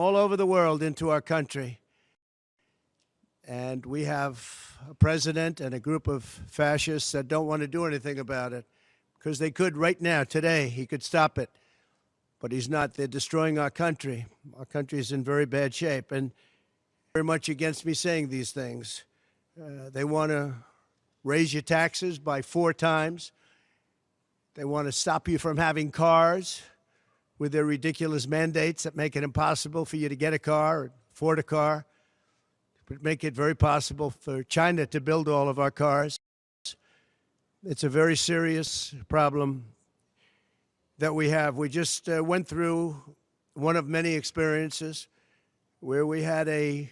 all over the world into our country. And we have a president and a group of fascists that don't want to do anything about it, because they could right now, today, he could stop it. But he's not. They're destroying our country. Our country is in very bad shape. And very much against me saying these things. They want to raise your taxes by 4 times. They want to stop you from having cars with their ridiculous mandates that make it impossible for you to get a car or afford a car. But make it very possible for China to build all of our cars. It's a very serious problem that we have. We just went through one of many experiences where we had a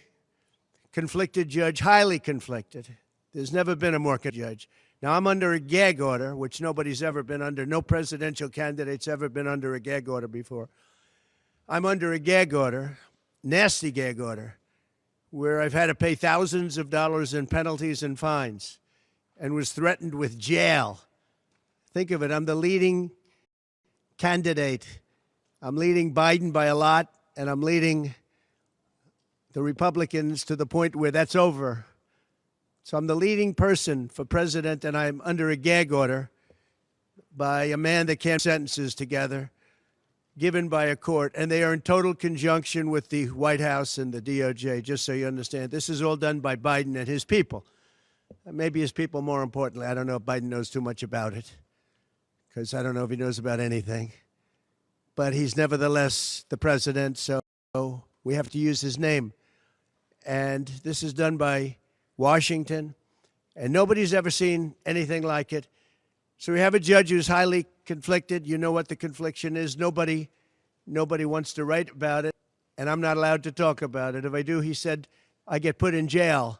conflicted judge, highly conflicted. There's never been a more judge. Now, I'm under a gag order, which nobody's ever been under. No presidential candidate's ever been under a gag order before. I'm under a gag order, nasty gag order, where I've had to pay thousands of dollars in penalties and fines and was threatened with jail. Think of it. I'm the leading candidate. I'm leading Biden by a lot, and I'm leading the Republicans to the point where that's over. So I'm the leading person for president, and I'm under a gag order by a man that can't sentences together, given by a court, and they are in total conjunction with the White House and the DOJ, just so you understand. This is all done by Biden and his people. And maybe his people more importantly. I don't know if Biden knows too much about it, because I don't know if he knows about anything. But he's nevertheless the president, so we have to use his name. And this is done by Washington, and nobody's ever seen anything like it. So we have a judge who's highly conflicted. You know what the confliction is. Nobody wants to write about it, and I'm not allowed to talk about it. If I do, he said, I get put in jail.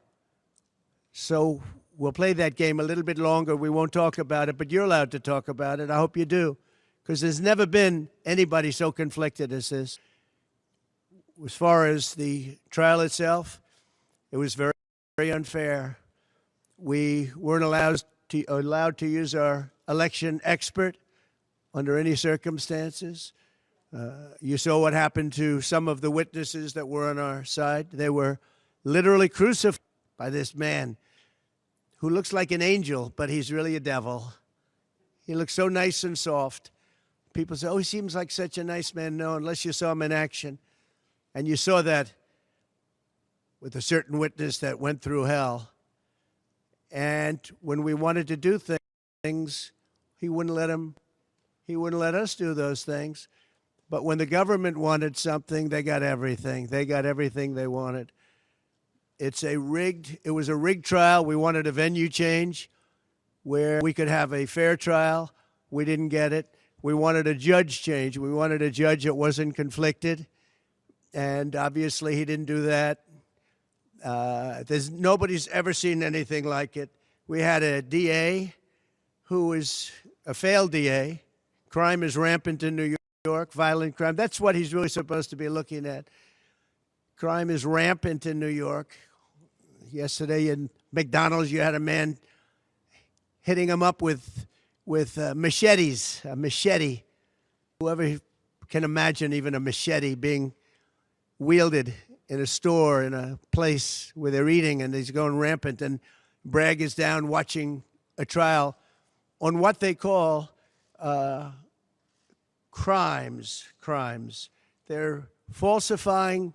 So we'll play that game a little bit longer. We won't talk about it, but you're allowed to talk about it. I hope you do, because there's never been anybody so conflicted as this. As far as the trial itself, it was very, very unfair. We weren't allowed to use our election expert under any circumstances. You saw what happened to some of the witnesses that were on our side. They were literally crucified by this man who looks like an angel, but he's really a devil. He looks so nice and soft. People say, oh, he seems like such a nice man. No, unless you saw him in action. And you saw that with a certain witness that went through hell. And when we wanted to do things, he wouldn't let us do those things. But when the government wanted something, they got everything. They got everything they wanted. It was a rigged trial. We wanted a venue change where we could have a fair trial. We didn't get it. We wanted a judge change. We wanted a judge that wasn't conflicted. And obviously he didn't do that. Nobody's ever seen anything like it. We had a DA who was a failed DA. Crime is rampant in New York, violent crime. That's what he's really supposed to be looking at. Crime is rampant in New York. Yesterday in McDonald's, you had a man hitting him up with machetes, a machete. Whoever can imagine even a machete being wielded in a store, in a place where they're eating, and he's going rampant. And Bragg is down watching a trial on what they call crimes. They're falsifying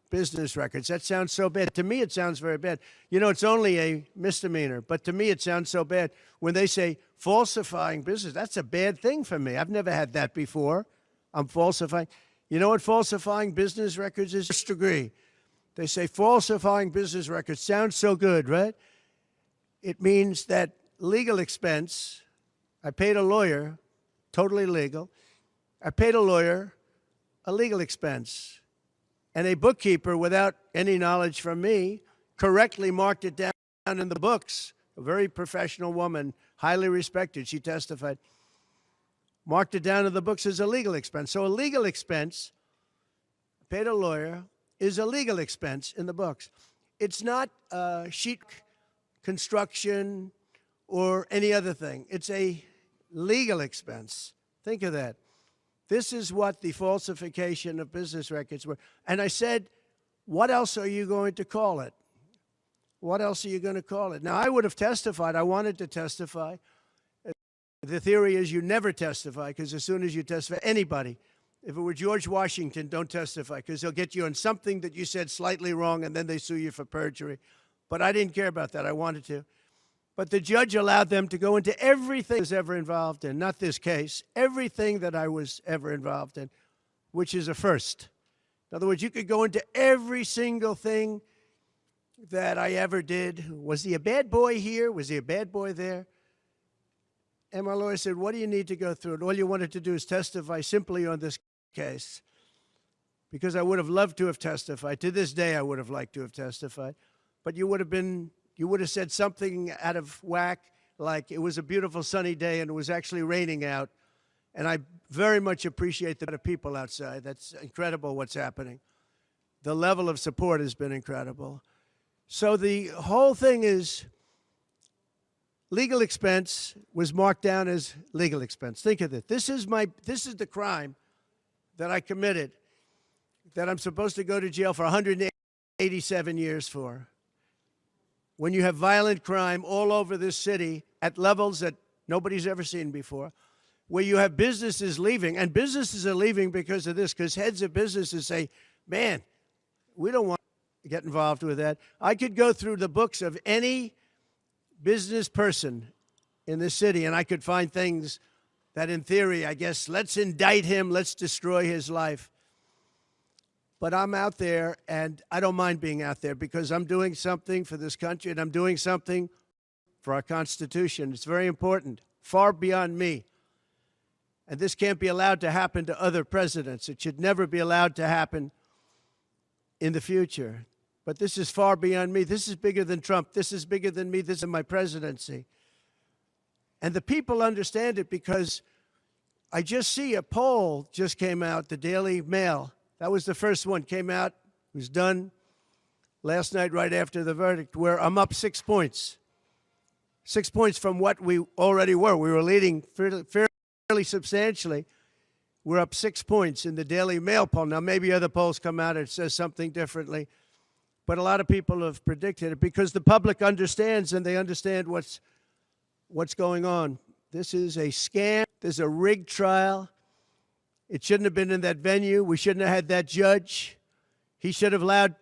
business records. That sounds so bad. To me, it sounds very bad. You know, it's only a misdemeanor, but to me, it sounds so bad. When they say falsifying business, that's a bad thing for me. I've never had that before. I'm falsifying. You know what falsifying business records is? First degree. They say falsifying business records. Sounds so good, right? It means that legal expense, I paid a lawyer, totally legal. I paid a lawyer a legal expense. And a bookkeeper, without any knowledge from me, correctly marked it down in the books. A very professional woman, highly respected, she testified. Marked it down in the books as a legal expense. So a legal expense, paid a lawyer, is a legal expense in the books. It's not sheet construction or any other thing. It's a legal expense. Think of that. This is what the falsification of business records were. And I said, what else are you going to call it? What else are you going to call it? Now, I would have testified. I wanted to testify. The theory is you never testify, because as soon as you testify, anybody, if it were George Washington, don't testify, because they'll get you on something that you said slightly wrong, and then they sue you for perjury. But I didn't care about that. I wanted to. But the judge allowed them to go into everything I was ever involved in, not this case, everything that I was ever involved in, which is a first. In other words, you could go into every single thing that I ever did. Was he a bad boy here? Was he a bad boy there? And my lawyer said, what do you need to go through? And all you wanted to do is testify simply on this case. Because I would have loved to have testified. To this day, I would have liked to have testified. But you would have said something out of whack, like it was a beautiful sunny day and it was actually raining out. And I very much appreciate the people outside. That's incredible what's happening. The level of support has been incredible. So the whole thing is, legal expense was marked down as legal expense. Think of it. This is the crime that I committed, that I'm supposed to go to jail for 187 years for. When you have violent crime all over this city at levels that nobody's ever seen before, where you have businesses leaving, and businesses are leaving because of this, because heads of businesses say, man, we don't want to get involved with that. I could go through the books of any business person in this city, and I could find things that, in theory, I guess, let's indict him, let's destroy his life. But I'm out there, and I don't mind being out there, because I'm doing something for this country, and I'm doing something for our Constitution. It's very important, far beyond me. And this can't be allowed to happen to other presidents. It should never be allowed to happen in the future. But this is far beyond me. This is bigger than Trump. This is bigger than me. This is my presidency. And the people understand it, because I just see a poll just came out, the Daily Mail. That was the first one, came out, was done last night right after the verdict, where I'm up 6 points. 6 points from what we already were. We were leading fairly substantially. We're up 6 points in the Daily Mail poll. Now, maybe other polls come out and it says something differently. But a lot of people have predicted it, because the public understands, and they understand what's going on. This is a scam. There's a rigged trial. It shouldn't have been in that venue. We shouldn't have had that judge. He should have allowed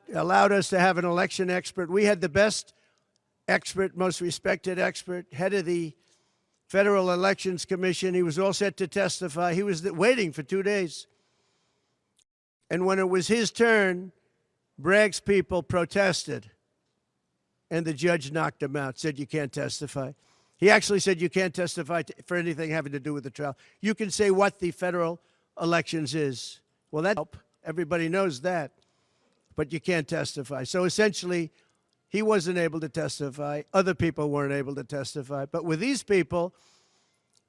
us to have an election expert. We had the best expert, most respected expert, head of the Federal Elections Commission. He was all set to testify. He was waiting for 2 days. And when it was his turn, Bragg's people protested, and the judge knocked him out, said you can't testify. He actually said you can't testify for anything having to do with the trial. You can say what the federal elections is. Well, that help. Everybody knows that. But you can't testify. So essentially, he wasn't able to testify. Other people weren't able to testify. But with these people,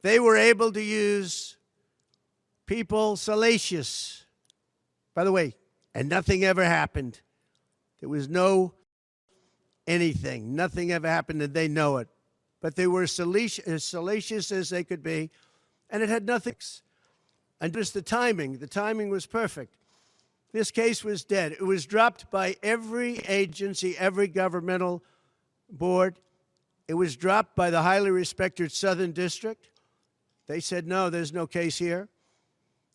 they were able to use people salacious. By the way, and nothing ever happened. There was no anything. Nothing ever happened, and they know it. But they were as salacious as they could be, and it had nothing. And just the timing. The timing was perfect. This case was dead. It was dropped by every agency, every governmental board. It was dropped by the highly respected Southern District. They said, no, there's no case here.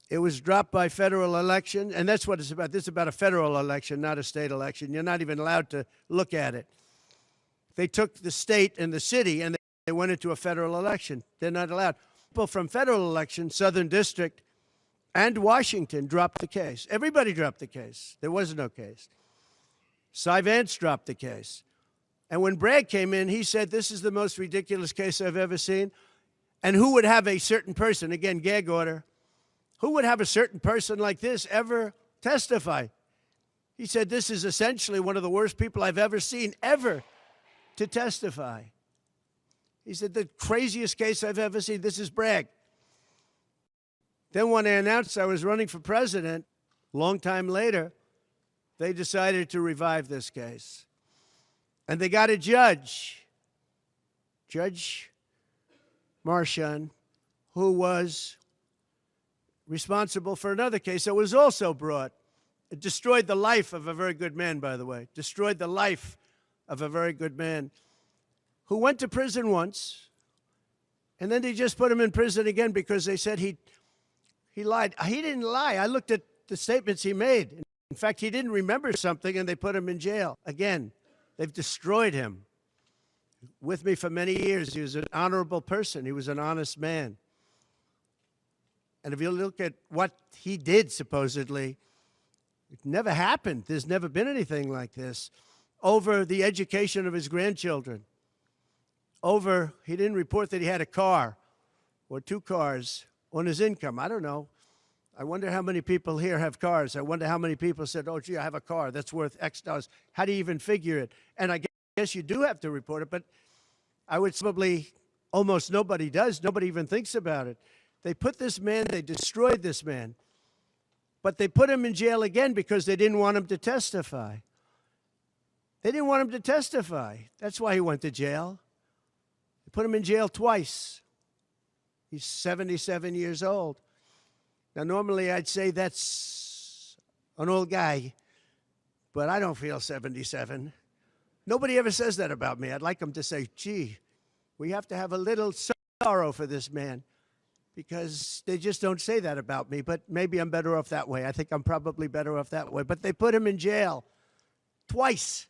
It was dropped by federal election, and that's what it's about. This is about a federal election, not a state election. You're not even allowed to look at it. They took the state and the city, and they went into a federal election. They're not allowed. People from federal election, Southern District, and Washington dropped the case. Everybody dropped the case. There was no case. Cy Vance dropped the case. And when Bragg came in, he said, this is the most ridiculous case I've ever seen. And who would have a certain person, again, gag order, who would have a certain person like this ever testify? He said, this is essentially one of the worst people I've ever seen, ever, to testify. He said, the craziest case I've ever seen. This is Bragg. Then when I announced I was running for president, long time later, they decided to revive this case. And they got a judge, Judge Marchand, who was responsible for another case that was also brought. It destroyed the life of a very good man, by the way. Destroyed the life of a very good man who went to prison once, and then they just put him in prison again because they said he lied. He didn't lie. I looked at the statements he made. In fact, he didn't remember something, and they put him in jail. Again, they've destroyed him. With me for many years, he was an honorable person. He was an honest man. And if you look at what he did, supposedly, it never happened. There's never been anything like this. Over the education of his grandchildren. Over, he didn't report that he had a car or 2 cars on his income. I don't know. I wonder how many people here have cars. I wonder how many people said, oh, gee, I have a car that's worth X dollars. How do you even figure it? And I guess you do have to report it, but I would probably, almost nobody does. Nobody even thinks about it. They put this man, they destroyed this man, but they put him in jail again because they didn't want him to testify. They didn't want him to testify. That's why he went to jail. They put him in jail twice. He's 77 years old. Now, normally I'd say that's an old guy, but I don't feel 77. Nobody ever says that about me. I'd like them to say, gee, we have to have a little sorrow for this man, because they just don't say that about me. But maybe I'm better off that way. I think I'm probably better off that way. But they put him in jail twice.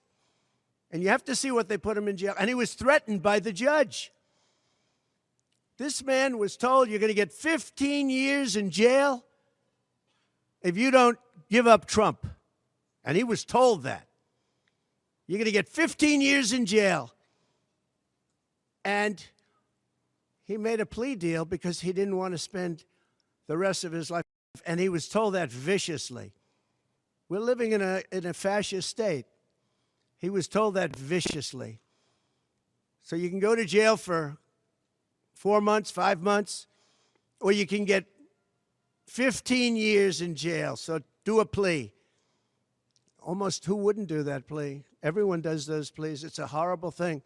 And you have to see what they put him in jail. And he was threatened by the judge. This man was told, you're going to get 15 years in jail if you don't give up Trump. And he was told that. You're going to get 15 years in jail. And he made a plea deal because he didn't want to spend the rest of his life. And he was told that viciously. We're living in a fascist state. He was told that viciously. So you can go to jail for 4 months, 5 months, or you can get 15 years in jail. So do a plea. Almost who wouldn't do that plea? Everyone does those pleas. It's a horrible thing.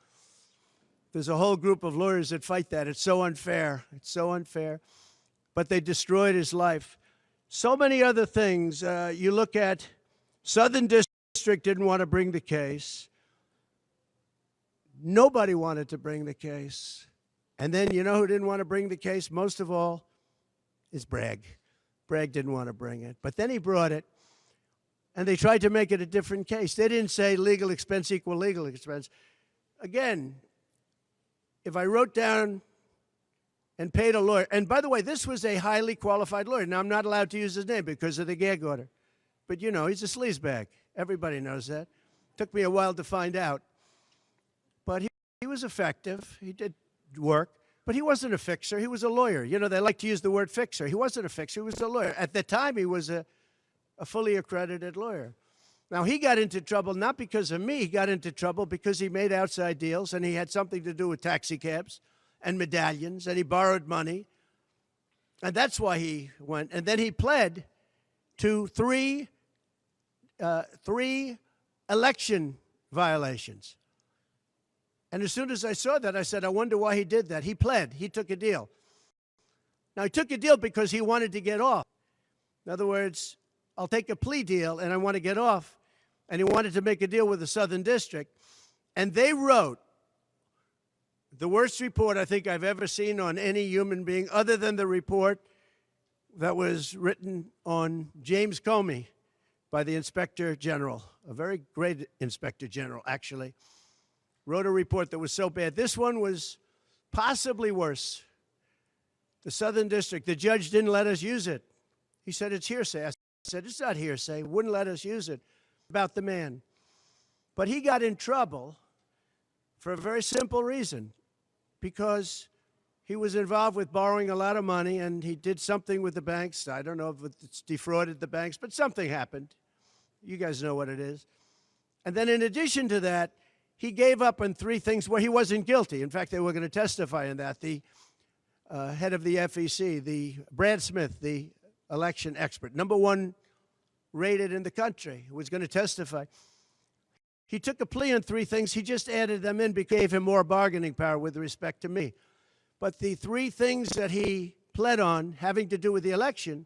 There's a whole group of lawyers that fight that. It's so unfair. It's so unfair. But they destroyed his life. So many other things. You look at Southern District didn't want to bring the case. Nobody wanted to bring the case. And then you know who didn't want to bring the case? Most of all is Bragg. Bragg didn't want to bring it. But then he brought it. And they tried to make it a different case. They didn't say legal expense equal legal expense. Again, if I wrote down and paid a lawyer, and by the way, this was a highly qualified lawyer. Now, I'm not allowed to use his name because of the gag order. But, you know, he's a sleazebag. Everybody knows that. Took me a while to find out. But he was effective. He did work. But he wasn't a fixer. He was a lawyer. You know, they like to use the word fixer. He wasn't a fixer. He was a lawyer. At the time, he was a fully accredited lawyer. Now, he got into trouble not because of me. He got into trouble because he made outside deals, and he had something to do with taxi cabs and medallions, and he borrowed money. And that's why he went. And then he pled to three election violations. And as soon as I saw that, I said, I wonder why he did that. He pled. He took a deal. Now, he took a deal because he wanted to get off. In other words, I'll take a plea deal, and I want to get off. And he wanted to make a deal with the Southern District. And they wrote the worst report I think I've ever seen on any human being, other than the report that was written on James Comey by the Inspector General, a very great Inspector General, actually, wrote a report that was so bad. This one was possibly worse. The Southern District, the judge didn't let us use it. He said, it's hearsay. I said, it's not hearsay. Wouldn't let us use it about the man. But he got in trouble for a very simple reason, because he was involved with borrowing a lot of money, and he did something with the banks. I don't know if it's defrauded the banks, but something happened. You guys know what it is. And then in addition to that, he gave up on 3 things where he wasn't guilty. In fact, they were going to testify in that. The head of the FEC, the Brad Smith, the election expert, #1 rated in the country, who was going to testify. He took a plea on 3 things. He just added them in because it gave him more bargaining power with respect to me. But the 3 things that he pled on having to do with the election,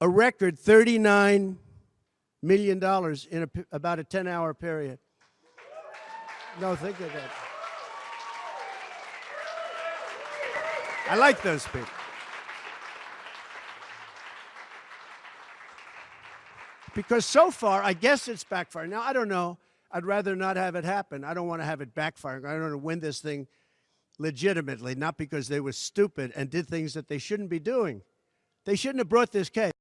a record $39 million in about a 10-hour period. No, think of that. I like those people. Because so far, I guess it's backfiring. Now, I don't know. I'd rather not have it happen. I don't want to have it backfiring. I want to win this thing legitimately, not because they were stupid and did things that they shouldn't be doing. They shouldn't have brought this case.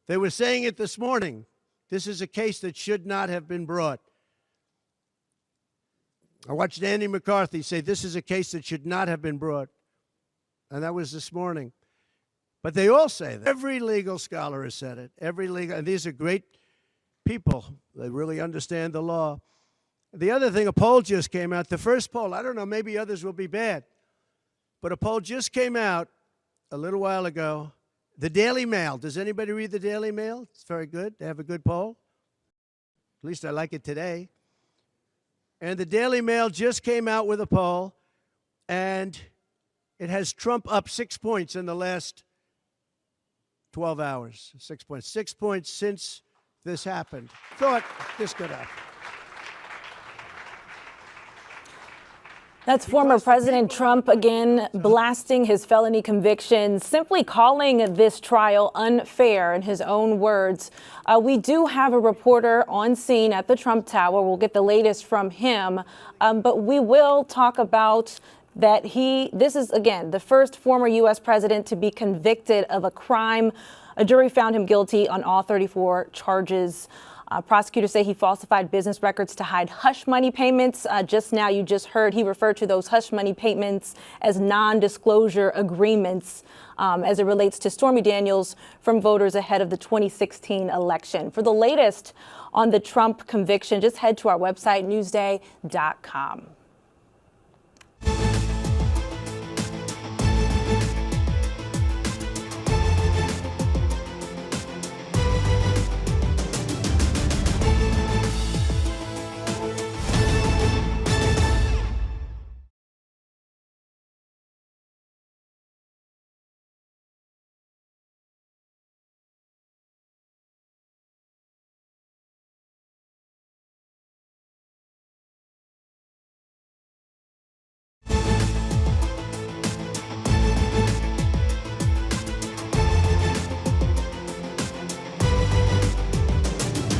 They were saying it this morning. This is a case that should not have been brought. I watched Andy McCarthy say this is a case that should not have been brought. And that was this morning. But they all say that. Every legal scholar has said it. And these are great people. They really understand the law. The other thing, a poll just came out. The first poll, I don't know, maybe others will be bad. But a poll just came out a little while ago. The Daily Mail. Does anybody read the Daily Mail? It's very good. They have a good poll. At least I like it today. And the Daily Mail just came out with a poll, and it has Trump up 6 points in the last 12 hours. 6 points. 6 points since this happened. Thought this could happen. That's former President Trump again blasting his felony convictions, simply calling this trial unfair in his own words. We do have a reporter on scene at the Trump Tower. We'll get the latest from him, but we will talk about that this is, again, the first former U.S. president to be convicted of a crime. A jury found him guilty on all 34 charges. Prosecutors say he falsified business records to hide hush money payments. Just now, you just heard he referred to those hush money payments as non-disclosure agreements as it relates to Stormy Daniels from voters ahead of the 2016 election. For the latest on the Trump conviction, just head to our website, newsday.com.